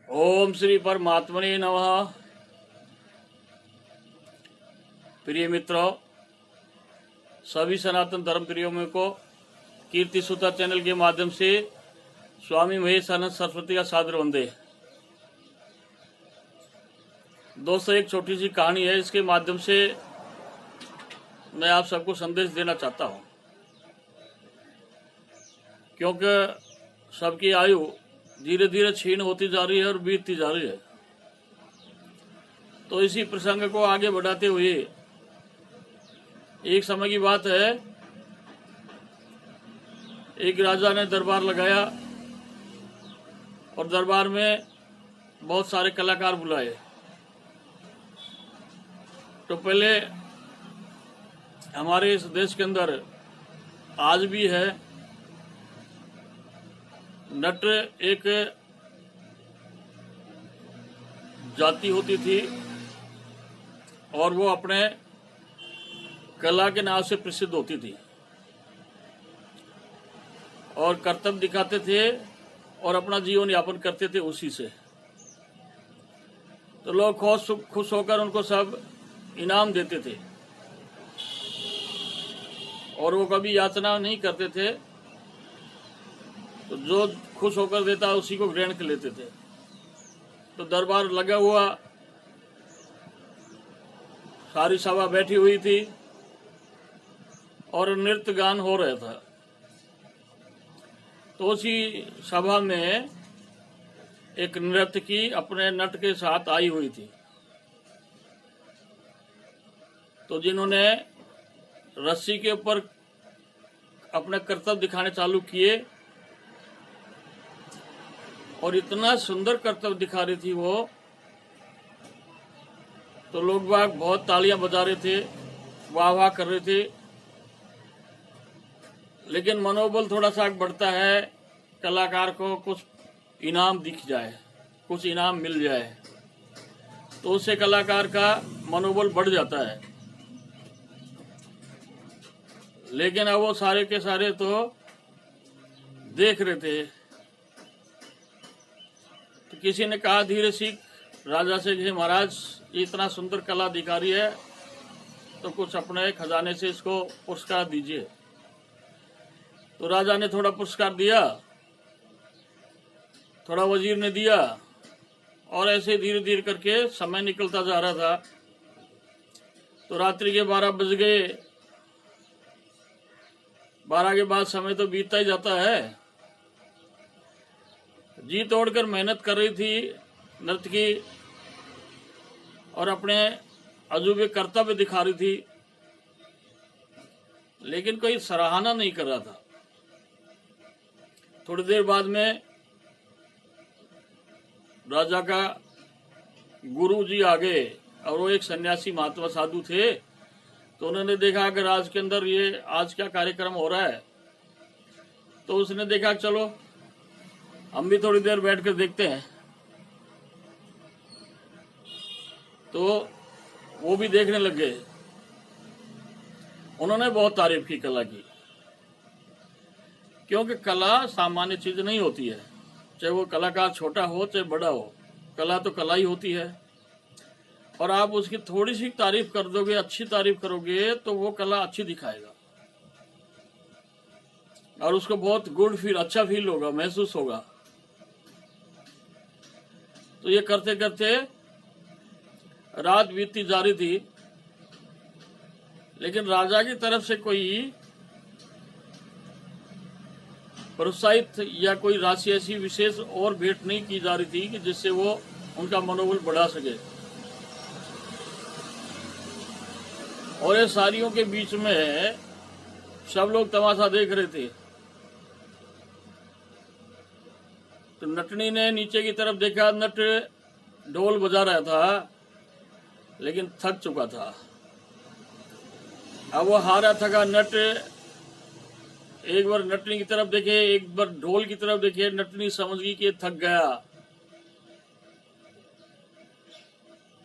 ओम श्री परमात्मने नमः। प्रिय मित्रों, सभी सनातन धर्म प्रियों को कीर्ति सूत्र चैनल के माध्यम से स्वामी महेशानंद सरस्वती का सादर वंदे। दोस्तों, एक छोटी सी कहानी है, इसके माध्यम से मैं आप सबको संदेश देना चाहता हूँ, क्योंकि सबकी आयु धीरे धीरे क्षीण होती जा रही है और बीतती जा रही है। तो इसी प्रसंग को आगे बढ़ाते हुए एक समय की बात है, एक राजा ने दरबार लगाया और दरबार में बहुत सारे कलाकार बुलाए। तो पहले हमारे इस देश के अंदर आज भी है, नट एक जाति होती थी और वो अपने कला के नाम से प्रसिद्ध होती थी और कर्तव्य दिखाते थे और अपना जीवन यापन करते थे उसी से। तो लोग खुश होकर उनको सब इनाम देते थे और वो कभी याचना नहीं करते थे। तो जो खुश होकर देता उसी को ग्रहण कर लेते थे। तो दरबार लगा हुआ, सारी सभा बैठी हुई थी और नृत्य गान हो रहा था। तो उसी सभा में एक नर्तकी अपने नट के साथ आई हुई थी। तो जिन्होंने रस्सी के ऊपर अपने कर्तव्य दिखाने चालू किए और इतना सुंदर कर्तव्य दिखा रही थी वो, तो लोग बाग बहुत तालियां बजा रहे थे, वाह वाह कर रहे थे। लेकिन मनोबल थोड़ा सा बढ़ता है, कलाकार को कुछ इनाम दिख जाए, कुछ इनाम मिल जाए, तो उससे कलाकार का मनोबल बढ़ जाता है। लेकिन अब वो सारे के सारे तो देख रहे थे। तो किसी ने कहा धीरे सीख राजा से कि महाराज, इतना सुंदर कला दिखा रही है, तो कुछ अपने खजाने से इसको पुरस्कार दीजिए। तो राजा ने थोड़ा पुरस्कार दिया, थोड़ा वजीर ने दिया और ऐसे धीरे धीरे करके समय निकलता जा रहा था। तो रात्रि के 12 बज गए। 12 के बाद समय तो बीतता ही जाता है। जी तोड़कर मेहनत कर रही थी नर्तकी और अपने अजूबे कर्तव्य दिखा रही थी, लेकिन कोई सराहना नहीं कर रहा था। थोड़ी देर बाद में राजा का गुरु जी आ गए और वो एक सन्यासी महात्मा साधु थे। तो उन्होंने देखा कि राज के अंदर ये आज क्या कार्यक्रम हो रहा है। तो उसने देखा चलो हम भी थोड़ी देर बैठ कर देखते हैं। तो वो भी देखने लग गए। उन्होंने बहुत तारीफ की कला की, क्योंकि कला सामान्य चीज नहीं होती है। चाहे वो कलाकार छोटा हो चाहे बड़ा हो, कला तो कला ही होती है। और आप उसकी थोड़ी सी तारीफ कर दोगे, अच्छी तारीफ करोगे, तो वो कला अच्छी दिखाएगा और उसको बहुत गुड फील, अच्छा फील होगा, महसूस होगा। तो ये करते करते रात बीतती जा रही थी, लेकिन राजा की तरफ से कोई प्रोत्साहित या कोई राशि ऐसी विशेष और भेंट नहीं की जा रही थी कि जिससे वो उनका मनोबल बढ़ा सके। और ये सारियों के बीच में सब लोग तमाशा देख रहे थे। तो नटनी ने नीचे की तरफ देखा, नट ढोल बजा रहा था लेकिन थक चुका था। अब वो हारा थका नट एक बार नटनी की तरफ देखे, एक बार ढोल की तरफ देखे। नटनी समझ गई कि थक गया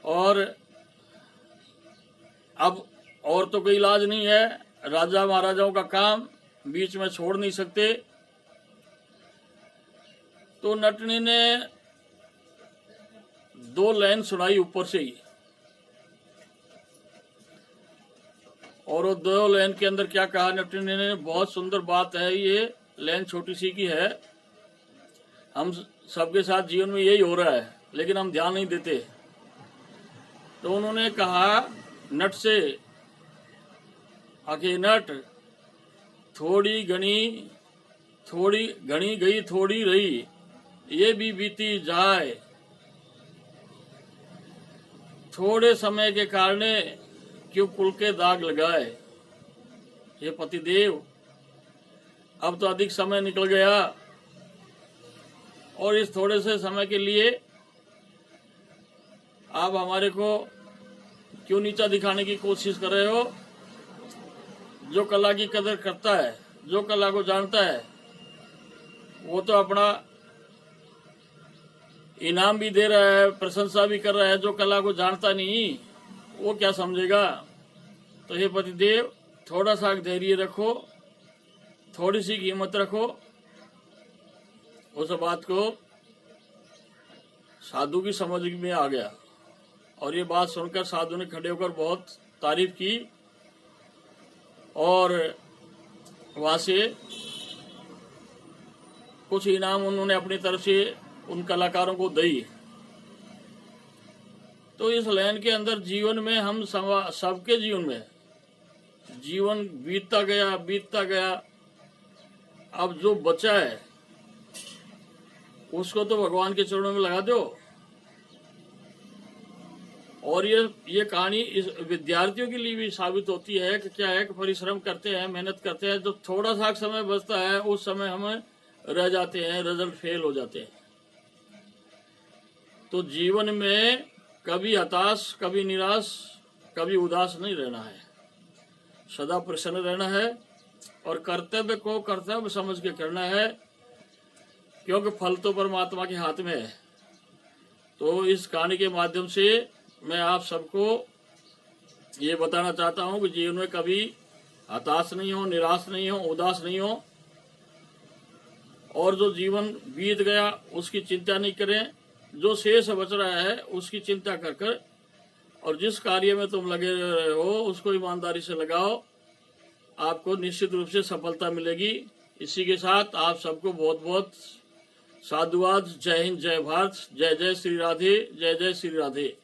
और अब और तो कोई इलाज नहीं है। राजा महाराजाओं का काम बीच में छोड़ नहीं सकते। तो नटनी ने 2 लाइन सुनाई ऊपर से ही, और वो 2 लाइन के अंदर क्या कहा नटनी ने, बहुत सुंदर बात है। ये लाइन छोटी सी की है, हम सबके साथ जीवन में यही हो रहा है, लेकिन हम ध्यान नहीं देते। तो उन्होंने कहा नट से, आखिर नट थोड़ी घनी गई थोड़ी रही, ये भी बीती जाए, थोड़े समय के कारण क्यों कुल के दाग लगाए। ये पतिदेव, अब तो अधिक समय निकल गया, और इस थोड़े से समय के लिए आप हमारे को क्यों नीचा दिखाने की कोशिश कर रहे हो। जो कला की कदर करता है, जो कला को जानता है, वो तो अपना इनाम भी दे रहा है, प्रशंसा भी कर रहा है। जो कला को जानता नहीं, वो क्या समझेगा। तो हे पतिदेव, थोड़ा सा धैर्य रखो, थोड़ी सी हिम्मत रखो। उस बात को साधु की समझ में आ गया, और ये बात सुनकर साधु ने खड़े होकर बहुत तारीफ की, और वहां से कुछ इनाम उन्होंने अपनी तरफ से उन कलाकारों को दी। तो इस लाइन के अंदर जीवन में हम सबके जीवन में जीवन बीतता गया, अब जो बचा है उसको तो भगवान के चरणों में लगा दो। और ये कहानी इस विद्यार्थियों के लिए भी साबित होती है कि क्या है कि परिश्रम करते हैं, मेहनत करते हैं, जो थोड़ा सा समय बचता है उस समय हमें रह जाते हैं, रिजल्ट फेल हो जाते हैं। तो जीवन में कभी हताश, कभी निराश, कभी उदास नहीं रहना है, सदा प्रसन्न रहना है, और कर्तव्य को कर्तव्य समझ के करना है, क्योंकि फल तो परमात्मा के हाथ में है। तो इस कहानी के माध्यम से मैं आप सबको ये बताना चाहता हूं कि जीवन में कभी हताश नहीं हो, निराश नहीं हो, उदास नहीं हो, और जो जीवन बीत गया उसकी चिंता नहीं करें, जो शेष बच रहा है उसकी चिंता कर कर, और जिस कार्य में तुम लगे रहे हो उसको ईमानदारी से लगाओ, आपको निश्चित रूप से सफलता मिलेगी। इसी के साथ आप सबको बहुत बहुत साधुवाद। जय हिंद, जय भारत, जय जय श्री राधे, जय जय श्री राधे।